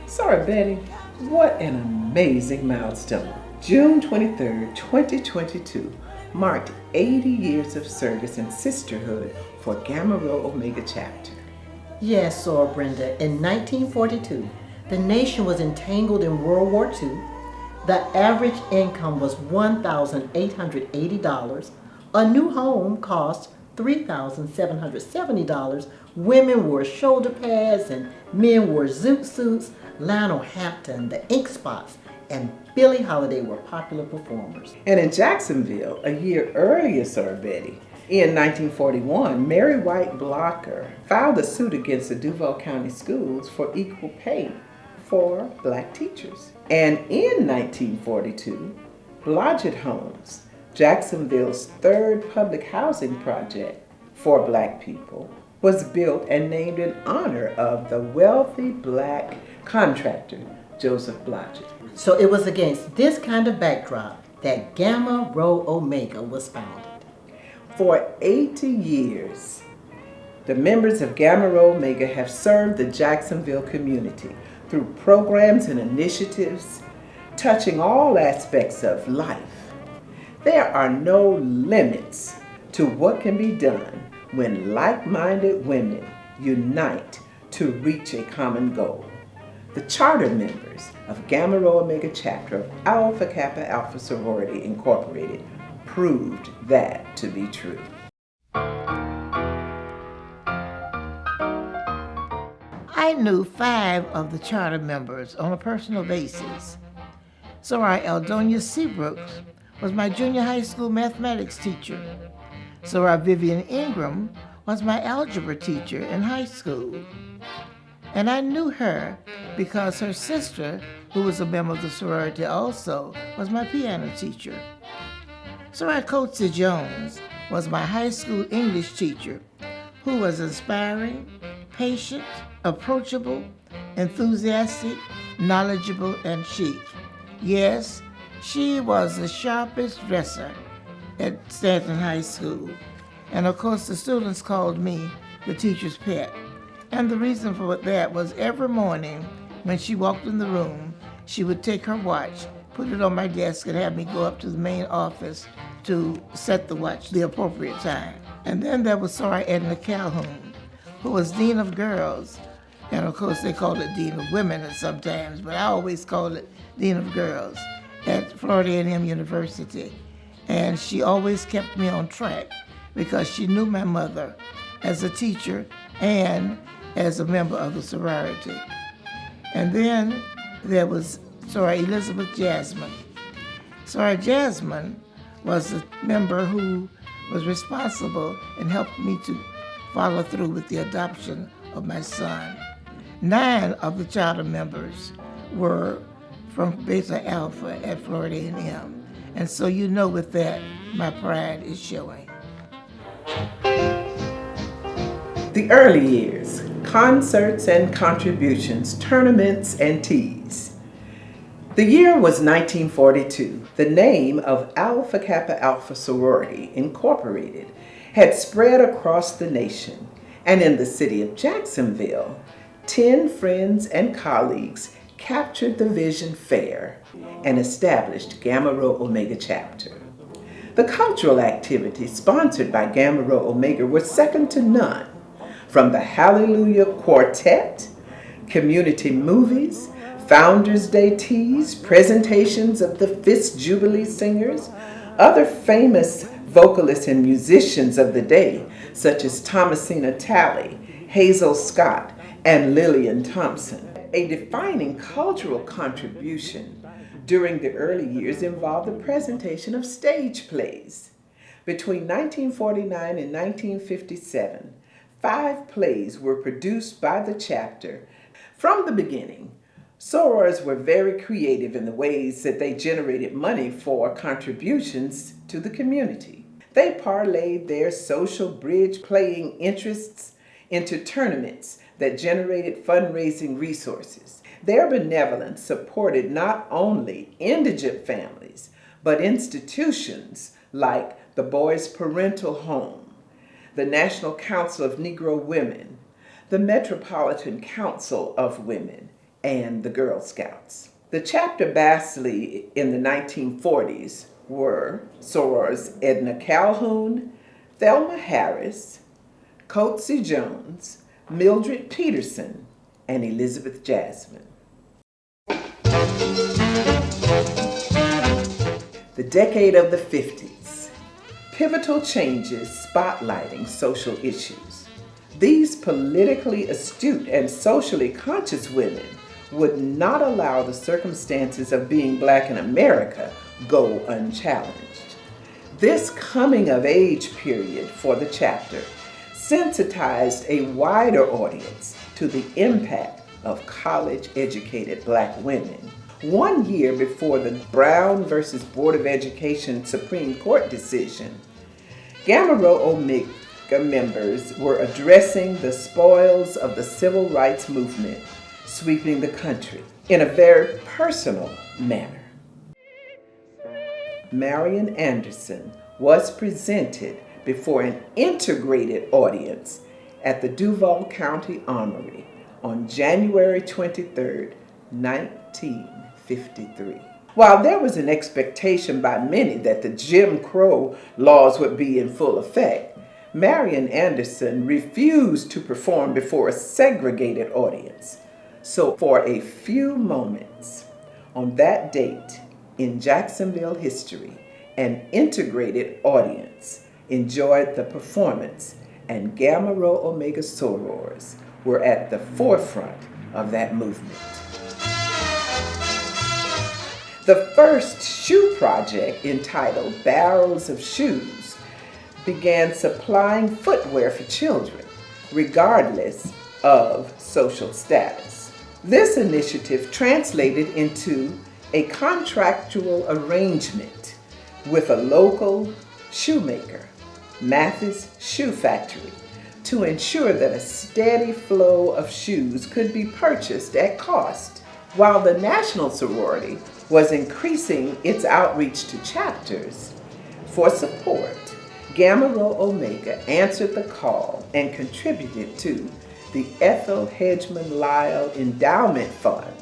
Sorry, Betty, what an amazing milestone. June 23rd, 2022 marked 80 years of service and sisterhood for Gamma Rho Omega Chapter. Yes, Sora Brenda, in 1942, the nation was entangled in World War II. The average income was $1,880. A new home cost $3,770. Women wore shoulder pads and men wore zoot suits. Lionel Hampton, the Ink Spots, and Billie Holiday were popular performers. And in Jacksonville, a year earlier, Sir Betty, in 1941, Mary White Blocker filed a suit against the Duval County Schools for equal pay for black teachers. And in 1942, Blodgett Homes, Jacksonville's third public housing project for black people, was built and named in honor of the wealthy black contractor, Joseph Blodgett. So it was against this kind of backdrop that Gamma Rho Omega was founded. For 80 years, the members of Gamma Rho Omega have served the Jacksonville community through programs and initiatives touching all aspects of life. There are no limits to what can be done when like-minded women unite to reach a common goal. The charter members of Gamma Rho Omega Chapter of Alpha Kappa Alpha Sorority Incorporated proved that to be true. I knew 5 of the charter members on a personal basis. Soraya Eldonia Seabrooks was my junior high school mathematics teacher. Soraya Vivian Ingram was my algebra teacher in high school. And I knew her because her sister, who was a member of the sorority also, was my piano teacher. Soraya Coatsy Jones was my high school English teacher, who was inspiring, patient, approachable, enthusiastic, knowledgeable, and chic. Yes, she was the sharpest dresser at Stanton High School. And of course, the students called me the teacher's pet. And the reason for that was every morning when she walked in the room, she would take her watch, put it on my desk, and have me go up to the main office to set the watch the appropriate time. And then there was Soraya Edna Calhoun, who was Dean of Girls. And of course, they called it Dean of Women sometimes, but I always called it Dean of Girls at Florida A&M University. And she always kept me on track because she knew my mother as a teacher and as a member of the sorority. And then there was Soraya Elizabeth Jasmine. Soraya Jasmine was a member who was responsible and helped me to follow through with the adoption of my son. 9 of the charter members were from Beta Alpha at Florida A&M. And so you know with that, my pride is showing. The early years, concerts and contributions, tournaments and teas. The year was 1942. The name of Alpha Kappa Alpha Sorority Incorporated had spread across the nation, and in the city of Jacksonville, 10 friends and colleagues captured the vision fair and established Gamma Rho Omega Chapter. The cultural activities sponsored by Gamma Rho Omega were second to none, from the Hallelujah Quartet, community movies, Founders Day teas, presentations of the Fisk Jubilee singers, other famous vocalists and musicians of the day, such as Thomasina Talley, Hazel Scott, and Lillian Thompson. A defining cultural contribution during the early years involved the presentation of stage plays. Between 1949 and 1957, 5 plays were produced by the chapter. From the beginning, sorors were very creative in the ways that they generated money for contributions to the community. They parlayed their social bridge playing interests into tournaments that generated fundraising resources. Their benevolence supported not only indigent families, but institutions like the Boys Parental Home, the National Council of Negro Women, the Metropolitan Council of Women, and the Girl Scouts. The chapter Bastley in the 1940s were sorors Edna Calhoun, Thelma Harris, Coatsy Jones, Mildred Peterson, and Elizabeth Jasmine. The decade of the 50s. Pivotal changes spotlighting social issues. These politically astute and socially conscious women would not allow the circumstances of being Black in America go unchallenged. This coming of age period for the chapter sensitized a wider audience to the impact of college-educated Black women. 1 year before the Brown versus Board of Education Supreme Court decision, Gamma Rho Omega members were addressing the spoils of the civil rights movement sweeping the country in a very personal manner. Marian Anderson was presented before an integrated audience at the Duval County Armory on January 23, 1953. While there was an expectation by many that the Jim Crow laws would be in full effect, Marian Anderson refused to perform before a segregated audience. So for a few moments on that date in Jacksonville history, an integrated audience enjoyed the performance, and Gamma Rho Omega sorors were at the forefront of that movement. The first shoe project, entitled Barrels of Shoes, began supplying footwear for children, regardless of social status. This initiative translated into a contractual arrangement with a local shoemaker, Mathis Shoe Factory, to ensure that a steady flow of shoes could be purchased at cost. While the national sorority was increasing its outreach to chapters for support, Gamma Rho Omega answered the call and contributed to the Ethel Hedgeman Lyle Endowment Fund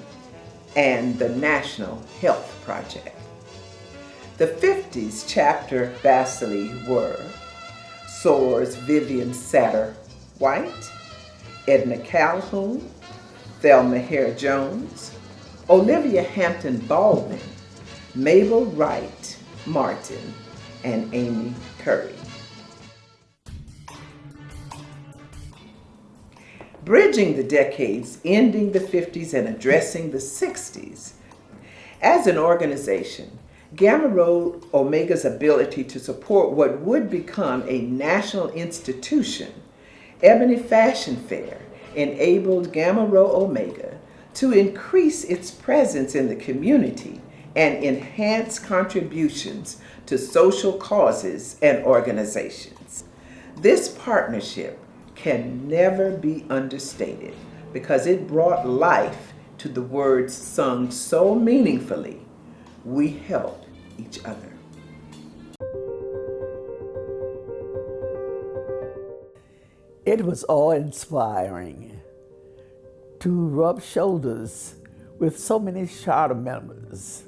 and the National Health Project. The 50s chapter bacilli were sorors Vivian Satter White, Edna Calhoun, Thelma Hare Jones, Olivia Hampton Baldwin, Mabel Wright Martin, and Amy Curry. Bridging the decades, ending the 50s and addressing the 60s. As an organization, Gamma Rho Omega's ability to support what would become a national institution, Ebony Fashion Fair, enabled Gamma Rho Omega to increase its presence in the community and enhance contributions to social causes and organizations. This partnership can never be understated because it brought life to the words sung so meaningfully, "We help each other." It was awe-inspiring to rub shoulders with so many charter members.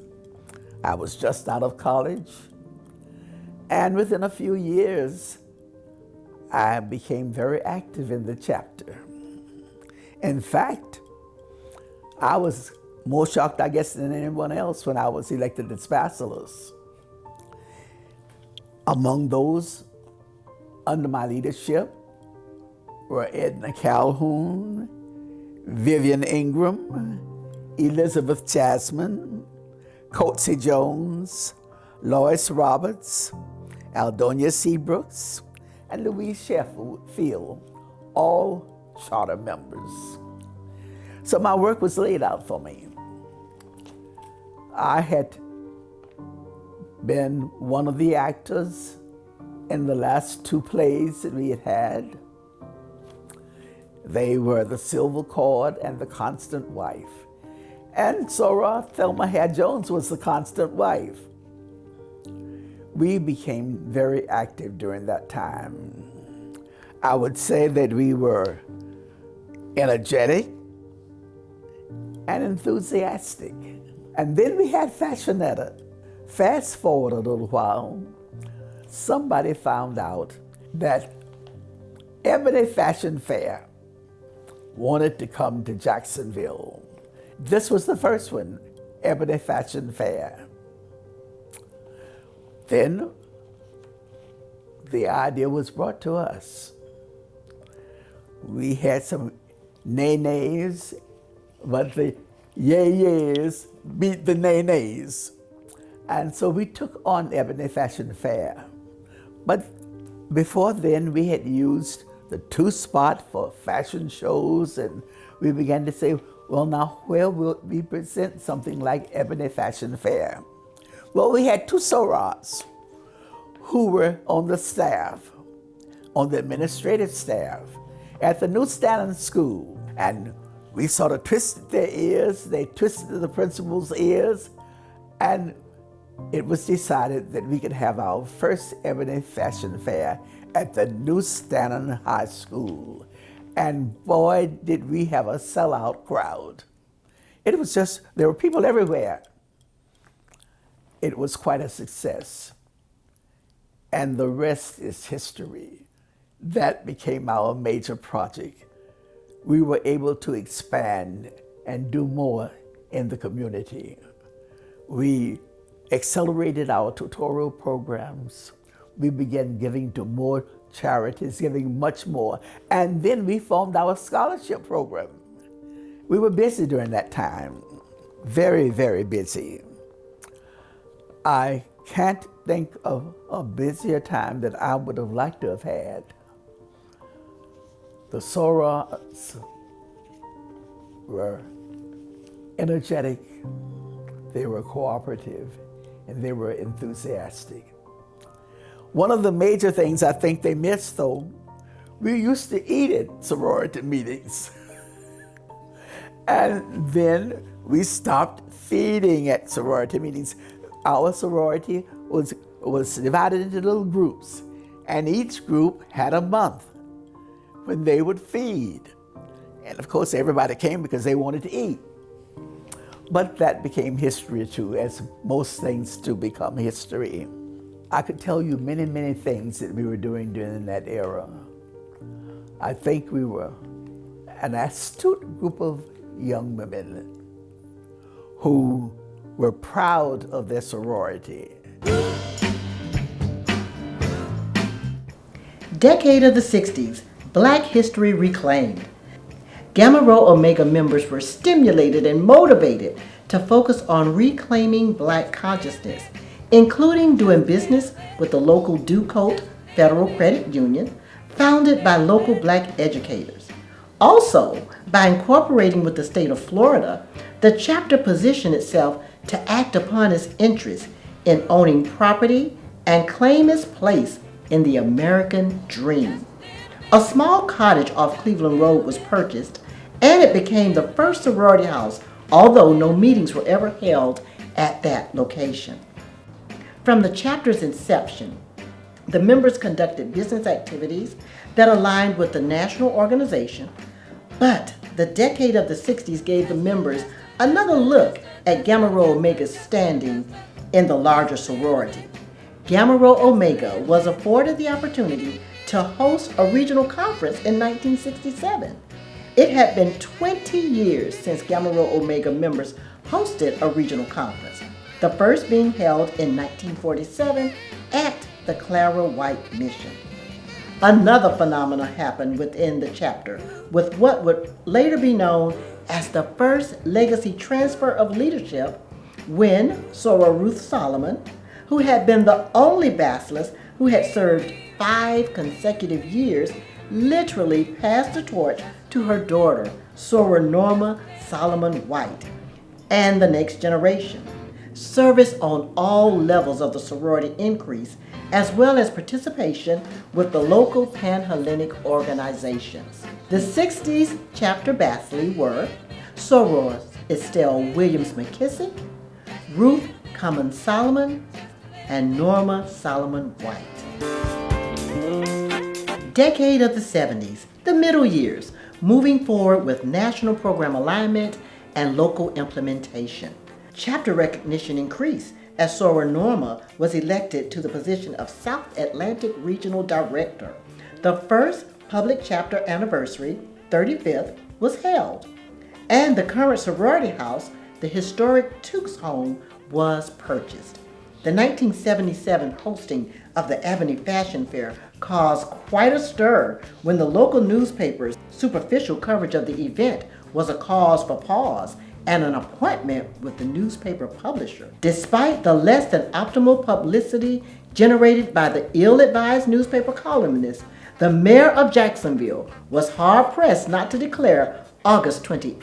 I was just out of college, and within a few years, I became very active in the chapter. In fact, I was more shocked, I guess, than anyone else when I was elected as bacillus. Among those under my leadership were Edna Calhoun, Vivian Ingram, Elizabeth Jasmine, Coatsy Jones, Lois Roberts, Aldonia Seabrooks, and Louise Sheffield, all charter members. So my work was laid out for me. I had been one of the actors in the last two plays that we had had. They were The Silver Cord and The Constant Wife. And Soror Thelma Hare Jones was the constant wife. We became very active during that time. I would say that we were energetic, and enthusiastic. And then we had Fashionetta. Fast forward a little while, somebody found out that Ebony Fashion Fair wanted to come to Jacksonville. This was the first one, Ebony Fashion Fair. Then the idea was brought to us. We had some nay-nays, but the yay-yays beat the nay-nays. And so we took on Ebony Fashion Fair. But before then, we had used the two-spot for fashion shows, and we began to say, well, now where will we present something like Ebony Fashion Fair? Well, we had two sorors who were on the staff, on the administrative staff, at the New Stanton School. And we sort of twisted their ears, they twisted the principal's ears, and it was decided that we could have our first Ebony Fashion Fair at the New Stanton High School. And boy, did we have a sellout crowd. It was just, there were people everywhere. It was quite a success. And the rest is history. That became our major project. We were able to expand and do more in the community. We accelerated our tutorial programs. We began giving to more charities, giving much more. And then we formed our scholarship program. We were busy during that time, very, very busy. I can't think of a busier time that I would have liked to have had. The sorors were energetic, they were cooperative, and they were enthusiastic. One of the major things I think they missed, though, we used to eat at sorority meetings. And then we stopped feeding at sorority meetings. Our sorority was divided into little groups, and each group had a month when they would feed. And of course, everybody came because they wanted to eat. But that became history too, as most things do become history. I could tell you many, many things that we were doing during that era. I think we were an astute group of young women who were proud of their sorority. Decade of the 60s, Black History Reclaimed. Gamma Rho Omega members were stimulated and motivated to focus on reclaiming Black consciousness, including doing business with the local Ducote Federal Credit Union, founded by local Black educators. Also, by incorporating with the state of Florida, the chapter positioned itself to act upon its interest in owning property and claim its place in the American dream. A small cottage off Cleveland Road was purchased, and it became the first sorority house, although no meetings were ever held at that location. From the chapter's inception, the members conducted business activities that aligned with the national organization, but the decade of the 60s gave the members another look at Gamma Rho Omega's standing in the larger sorority. Gamma Rho Omega was afforded the opportunity to host a regional conference in 1967. It had been 20 years since Gamma Rho Omega members hosted a regional conference, the first being held in 1947 at the Clara White Mission. Another phenomenon happened within the chapter with what would later be known as the first legacy transfer of leadership, when Soror Ruth Solomon, who had been the only Basilisk who had served 5 consecutive years, literally passed the torch to her daughter, Soror Norma Solomon White, and the next generation. Service on all levels of the sorority increased, as well as participation with the local Pan-Hellenic organizations. The 60s chapter Basili were Sorors Estelle Williams McKissick, Ruth Common Solomon, and Norma Solomon White. Decade of the 70s, the middle years, moving forward with national program alignment and local implementation. Chapter recognition increased as Sora Norma was elected to the position of South Atlantic Regional Director. The first public chapter anniversary, 35th, was held, and the current sorority house, the historic Tukes home, was purchased. The 1977 hosting of the Ebony Fashion Fair caused quite a stir when the local newspaper's superficial coverage of the event was a cause for pause and an appointment with the newspaper publisher. Despite the less than optimal publicity generated by the ill-advised newspaper columnist, the mayor of Jacksonville was hard-pressed not to declare August 28,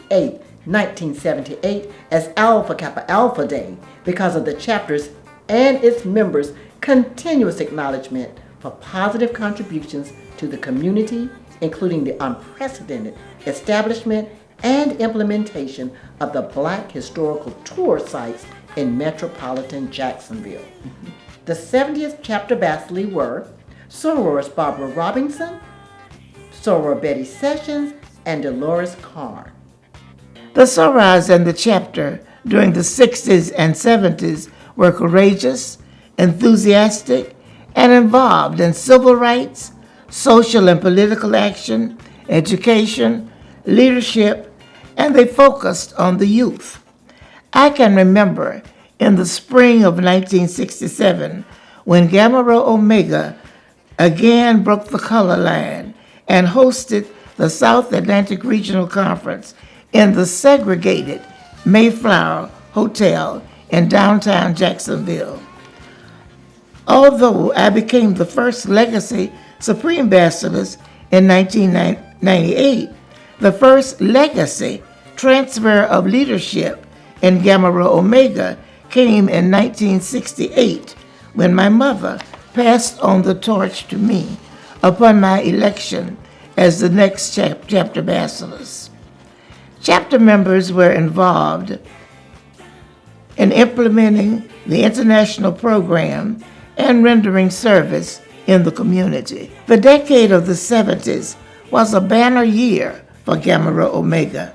1978 as Alpha Kappa Alpha Day because of the chapter's and its members' continuous acknowledgement for positive contributions to the community, including the unprecedented establishment and implementation of the Black Historical Tour sites in metropolitan Jacksonville. The 70th chapter bachelors were Sorors Barbara Robinson, Soror Betty Sessions, and Dolores Carn. The sorors and the chapter during the 60s and 70s were courageous, enthusiastic, and involved in civil rights, social and political action, education, leadership, and they focused on the youth. I can remember in the spring of 1967 when Gamma Rho Omega again broke the color line and hosted the South Atlantic Regional Conference in the segregated Mayflower Hotel in downtown Jacksonville. Although I became the first Legacy Supreme Bacheloress in 1998, the first Legacy transfer of leadership in Gamma Rho Omega came in 1968 when my mother passed on the torch to me upon my election as the next chapter bacheloress. Chapter members were involved in implementing the international program and rendering service in the community. The decade of the 70s was a banner year for Gamma Rho Omega.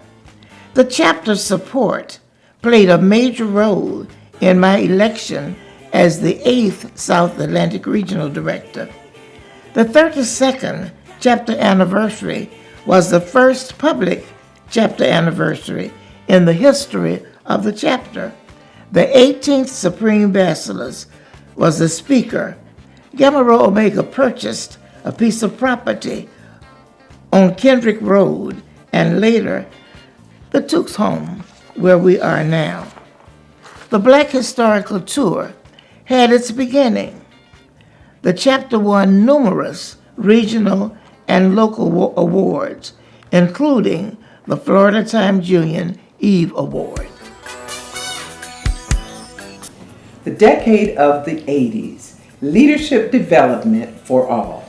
The chapter's support played a major role in my election as the 8th South Atlantic Regional Director. The 32nd chapter anniversary was the first public chapter anniversary in the history of the chapter. The 18th Supreme Bacheloress was the speaker. Gamma Rho Omega purchased a piece of property on Kendrick Road and later the Tukes home where we are now. The Black Historical Tour had its beginning. The chapter won numerous regional and local awards, including the Florida Times Union Eve Award. The decade of the 80s, leadership development for all.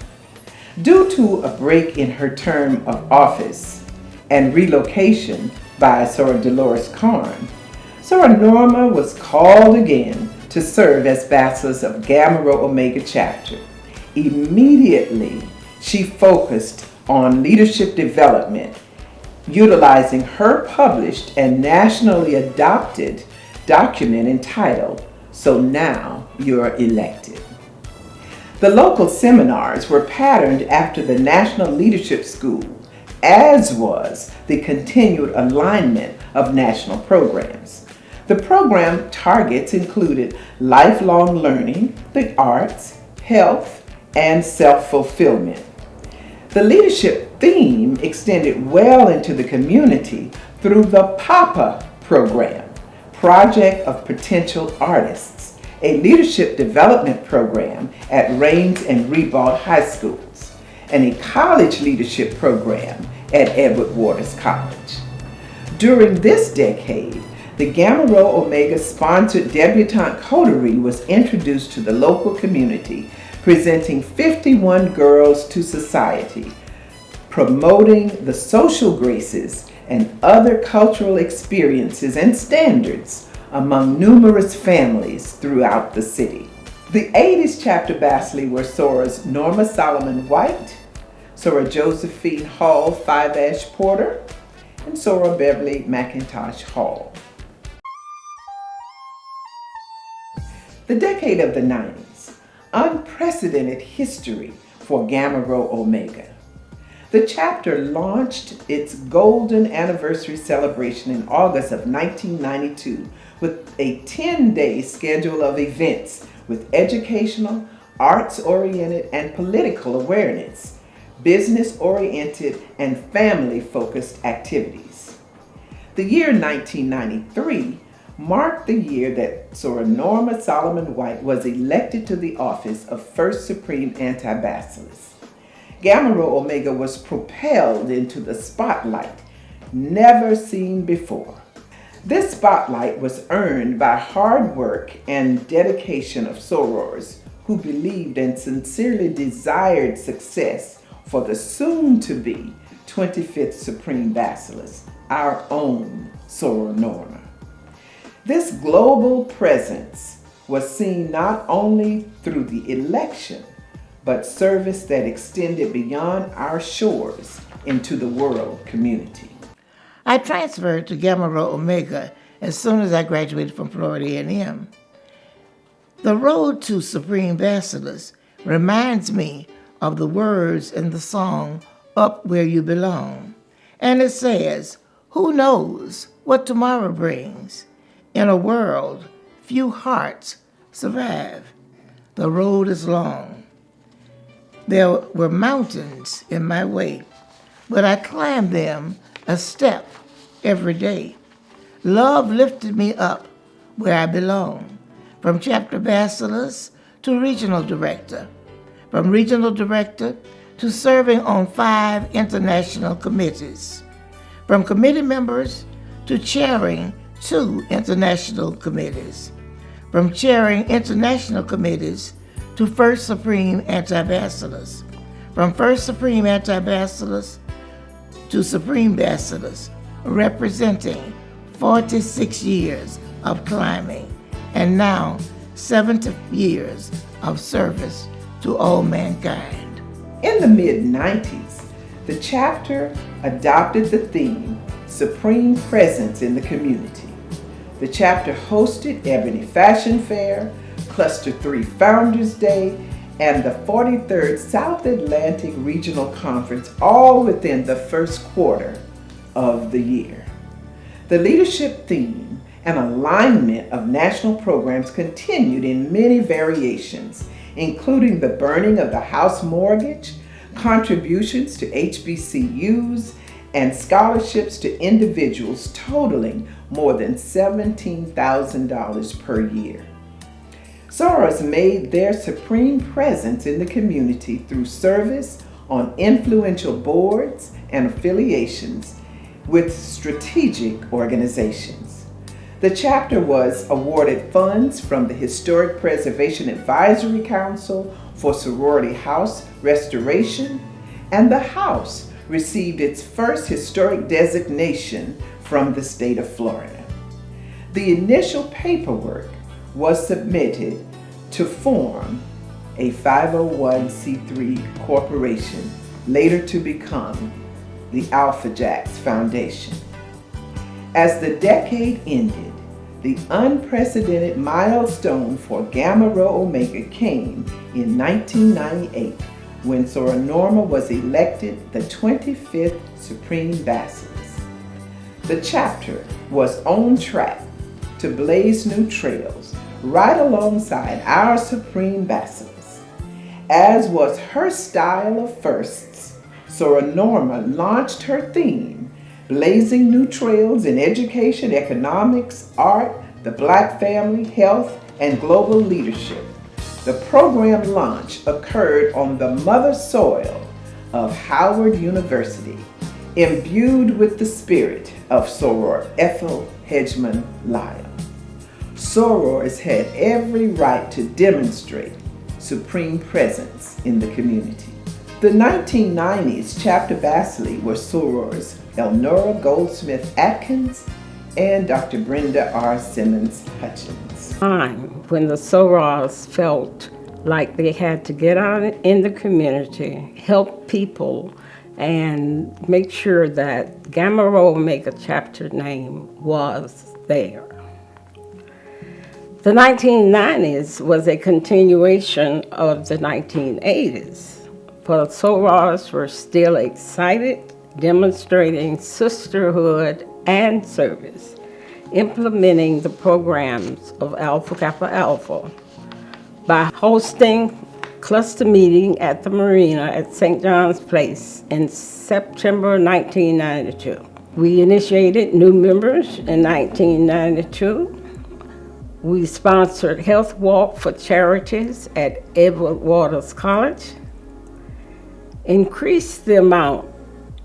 Due to a break in her term of office and relocation by Soror Dolores Carn, Soror Norma was called again to serve as Bacheloress of Gamma Rho Omega Chapter. Immediately, she focused on leadership development, utilizing her published and nationally adopted document entitled "So Now You're Elected." The local seminars were patterned after the National Leadership School, as was the continued alignment of national programs. The program targets included lifelong learning, the arts, health, and self-fulfillment. The leadership theme extended well into the community through the PAPA program, Project of Potential Artists, a leadership development program at Raines and Ribault High Schools, and a college leadership program at Edward Waters College. During this decade, the Gamma Rho Omega sponsored debutante coterie was introduced to the local community, presenting 51 girls to society, promoting the social graces and other cultural experiences and standards among numerous families throughout the city. The 80s chapter bachelors were Sorors Norma Solomon White, Soror Josephine Hall Five-Ash Porter, and Soror Beverly McIntosh Hall. The decade of the 90s, unprecedented history for Gamma Rho Omega. The chapter launched its golden anniversary celebration in August of 1992 with a 10-day schedule of events with educational, arts-oriented, and political awareness, business-oriented, and family-focused activities. The year 1993 marked the year that Soror Norma Solomon White was elected to the office of First Supreme Antibacillus. Gamma Rho Omega was propelled into the spotlight never seen before. This spotlight was earned by hard work and dedication of sorors who believed and sincerely desired success for the soon-to-be 25th Supreme Bacillus, our own Soror Norma. This global presence was seen not only through the election, but service that extended beyond our shores into the world community. I transferred to Gamma Rho Omega as soon as I graduated from Florida A&M. The road to Supreme Bacillus reminds me of the words in the song Up Where You Belong. And it says, "Who knows what tomorrow brings? In a world, few hearts survive. The road is long. There were mountains in my way, but I climbed them a step every day. Love lifted me up where I belong, from chapter bacillus to regional director, from regional director to serving on 5 international committees, from committee members to chairing 2 international committees, from chairing international committees to First Supreme Antibacillus, from First Supreme Antibacillus to Supreme Bacillus, representing 46 years of climbing and now 70 years of service to all mankind. In the mid-90s, the chapter adopted the theme Supreme Presence in the Community. The chapter hosted Ebony Fashion Fair, Cluster 3 Founders Day, and the 43rd South Atlantic Regional Conference, all within the first quarter of the year. The leadership theme and alignment of national programs continued in many variations, including the burning of the house mortgage, contributions to HBCUs, and scholarships to individuals totaling more than $17,000 per year. Sorors made their supreme presence in the community through service on influential boards and affiliations with strategic organizations. The chapter was awarded funds from the Historic Preservation Advisory Council for Sorority House Restoration, and the house received its first historic designation from the state of Florida. The initial paperwork was submitted to form a 501c3 corporation, later to become the Alpha Jacks Foundation. As the decade ended, the unprecedented milestone for Gamma Rho Omega came in 1998 when Soror Norma was elected the 25th Supreme Bacillus. The chapter was on track to blaze new trails right alongside our Supreme Bacillus. As was her style of firsts, Soror Norma launched her theme, blazing new trails in education, economics, art, the Black family, health, and global leadership. The program launch occurred on the mother soil of Howard University, imbued with the spirit of Soror Ethel Hedgeman Lyle. Sorors had every right to demonstrate supreme presence in the community. The 1990s chapter bacilli were sorors Elnora Goldsmith Atkins and Dr. Brenda R. Simmons Hutchins. Time when the sorors felt like they had to get out in the community, help people, and make sure that Gamma Rho Omega Chapter name was there. The 1990s was a continuation of the 1980s, for sorors were still excited, demonstrating sisterhood and service, implementing the programs of Alpha Kappa Alpha by hosting cluster meeting at the marina at St. John's Place in September 1992. We initiated new members in 1992. We sponsored health walk for charities at Edward Waters College, increased the amount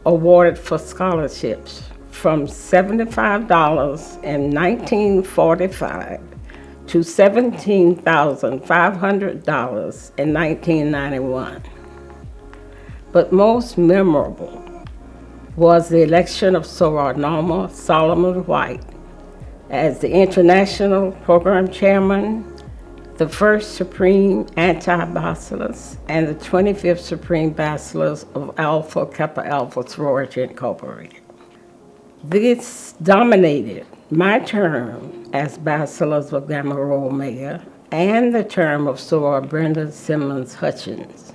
awarded for scholarships from $75 in 1945 to $17,500 in 1991. But most memorable was the election of Soror Norma Solomon White as the International Program Chairman, the first Supreme Anti-Bacillus, and the 25th Supreme Bacillus of Alpha Kappa Alpha Sorority Incorporated. This dominated my term as Bacillus of Gamma Rho Omega and the term of Soror Brenda Simmons Hutchins.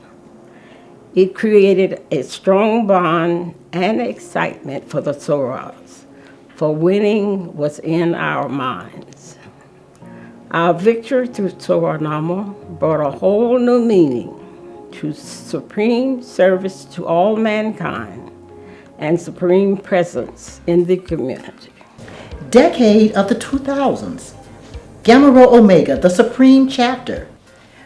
It created a strong bond and excitement for the sorors, for winning was in our minds. Our victory through Soror Norma brought a whole new meaning to supreme service to all mankind and supreme presence in the community. Decade of the 2000s. Gamma Rho Omega, the Supreme Chapter.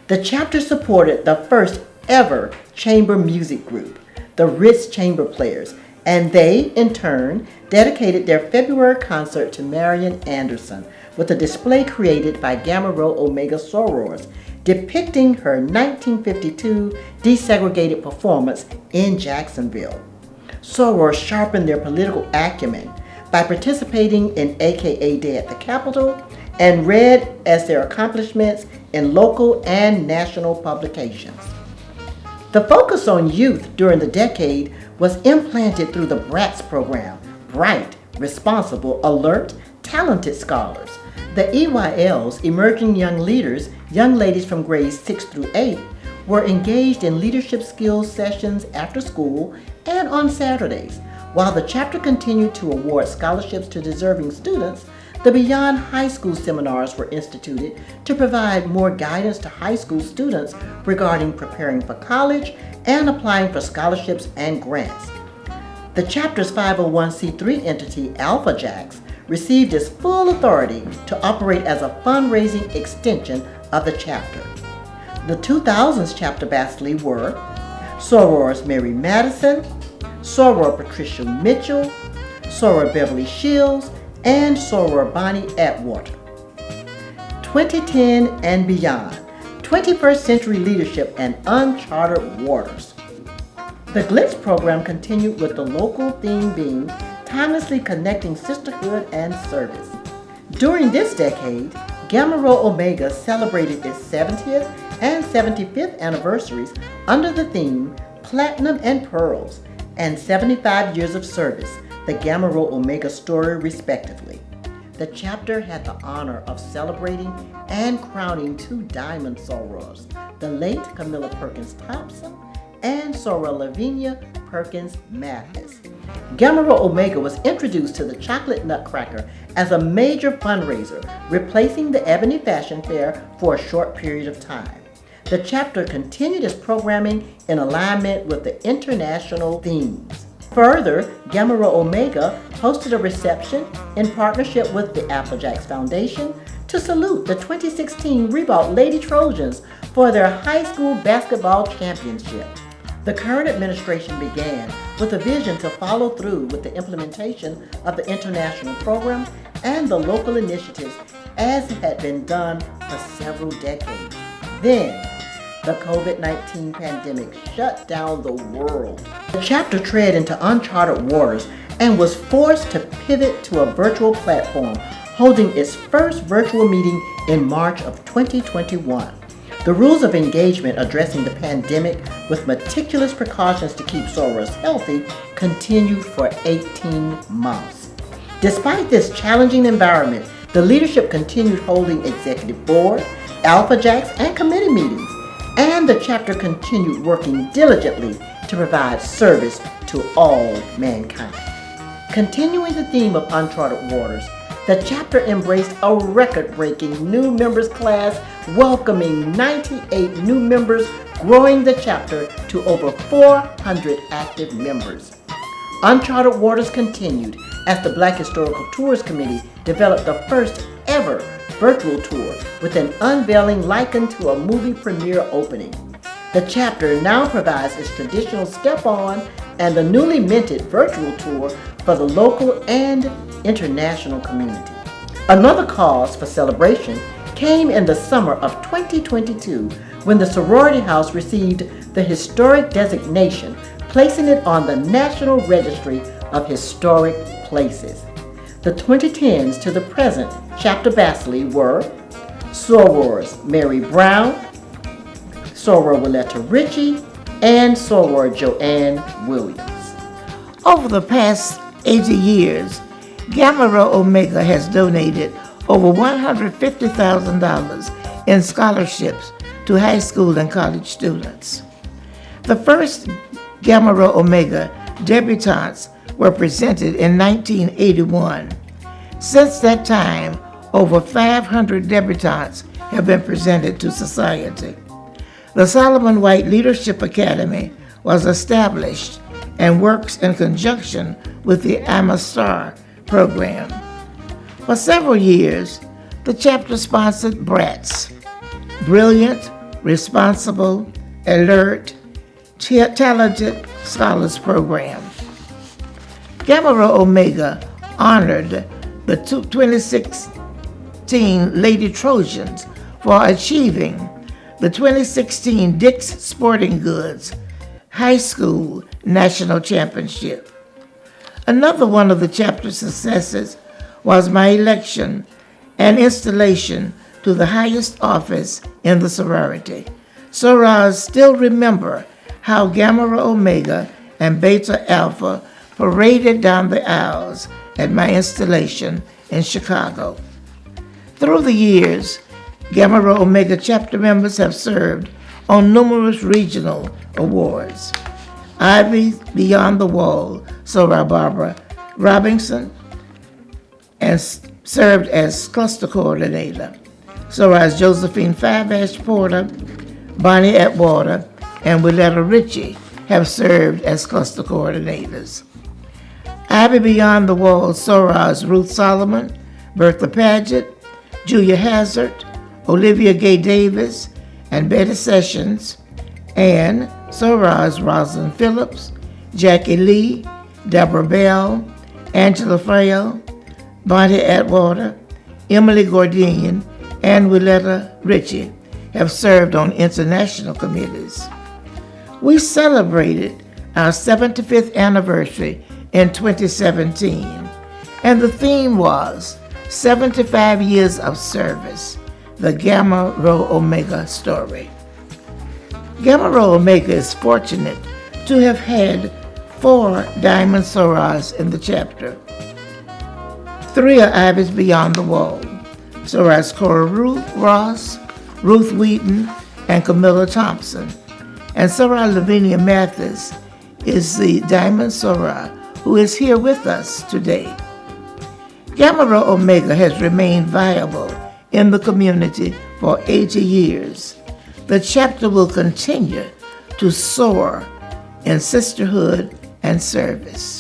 The chapter supported the first ever chamber music group, the Ritz Chamber Players, and they, in turn, dedicated their February concert to Marian Anderson with a display created by Gamma Rho Omega sorors depicting her 1952 desegregated performance in Jacksonville. Sorors sharpened their political acumen by participating in AKA Day at the Capitol and read as their accomplishments in local and national publications. The focus on youth during the decade was implanted through the BRATS program, Bright, Responsible, Alert, Talented Scholars. The EYLs, Emerging Young Leaders, young ladies from grades 6 through 8, were engaged in leadership skills sessions after school and on Saturdays. While the chapter continued to award scholarships to deserving students, the Beyond High School seminars were instituted to provide more guidance to high school students regarding preparing for college and applying for scholarships and grants. The chapter's 501c3 entity, Alpha Jacks, received its full authority to operate as a fundraising extension of the chapter. The 2000s chapter bacilli were Sorors Mary Madison, Soror Patricia Mitchell, Soror Beverly Shields, and Soror Bonnie Atwater. 2010 and beyond, 21st century leadership and uncharted waters. The Glitz program continued with the local theme being timelessly connecting sisterhood and service. During this decade, Gamma Rho Omega celebrated its 70th and 75th anniversaries under the theme Platinum and Pearls and 75 years of service, the Gamma Rho Omega story respectively. The chapter had the honor of celebrating and crowning two diamond sorors, the late Camilla Perkins Thompson and Soror Lavinia Perkins Mathis. Gamma Rho Omega was introduced to the Chocolate Nutcracker as a major fundraiser, replacing the Ebony Fashion Fair for a short period of time. The chapter continued its programming in alignment with the international themes. Further, Gamma Rho Omega hosted a reception in partnership with the Applejacks Foundation to salute the 2016 Ribault Lady Trojans for their high school basketball championship. The current administration began with a vision to follow through with the implementation of the international program and the local initiatives as had been done for several decades. Then, the COVID-19 pandemic shut down the world. The chapter tread into uncharted waters and was forced to pivot to a virtual platform, holding its first virtual meeting in March of 2021. The The rules of engagement addressing the pandemic with meticulous precautions to keep sorors healthy continued for 18 months. Despite this challenging environment, the leadership continued holding executive board, Alpha Jacks, and committee meetings, and the chapter continued working diligently to provide service to all mankind. Continuing the theme of uncharted waters, the chapter embraced a record-breaking new members class, welcoming 98 new members, growing the chapter to over 400 active members. Uncharted Waters continued as the Black Historical Tours Committee developed the first ever virtual tour with an unveiling likened to a movie premiere opening. The chapter now provides its traditional step-on and the newly minted virtual tour for the local and international community. Another cause for celebration came in the summer of 2022 when the sorority house received the historic designation, placing it on the National Registry of Historic Places. The 2010s to the present chapter bacilli were sorors Mary Brown, soror Willetta Ritchie, and soror Joanne Williams. Over the past 80 years, Gamma Rho Omega has donated over $150,000 in scholarships to high school and college students. The first Gamma Rho Omega debutantes were presented in 1981. Since that time, over 500 debutantes have been presented to society. The Solomon White Leadership Academy was established and works in conjunction with the AMA-STAR program. For several years, the chapter sponsored BRATS, Brilliant, Responsible, Alert, Talented Scholars Program. Gamma Rho Omega honored the 2016 Lady Trojans for achieving the 2016 Dick's Sporting Goods High School National Championship. Another one of the chapter's successes was my election and installation to the highest office in the sorority. Sorors still remember how Gamma Rho Omega and Beta Alpha paraded down the aisles at my installation in Chicago. Through the years, Gamma Rho Omega chapter members have served on numerous regional awards. Ivy Beyond the Wall, soror Barbara Robinson, and served as cluster coordinator. Sorors Josephine Five-Ash Porter, Bonnie Atwater, and Willetta Ritchie have served as cluster coordinators. Ivy Beyond the Wall sorors Ruth Solomon, Bertha Paget, Julia Hazard, Olivia Gay Davis, and Betty Sessions, and sorors Rosalind Phillips, Jackie Lee, Deborah Bell, Angela Frail, Bonnie Atwater, Emily Gordian, and Willetta Ritchie have served on international committees. We celebrated our 75th anniversary in 2017, and the theme was 75 years of service, the Gamma Rho Omega story. Gamma Rho Omega is fortunate to have had 4 diamond sorors in the chapter. 3 are Ivies Beyond the Wall, sorors Cora Ross, Ruth Wheaton, and Camilla Thompson. And soror Lavinia Mathis is the diamond soror who is here with us today. Gamma Rho Omega has remained viable in the community for 80 years. The chapter will continue to soar in sisterhood and service.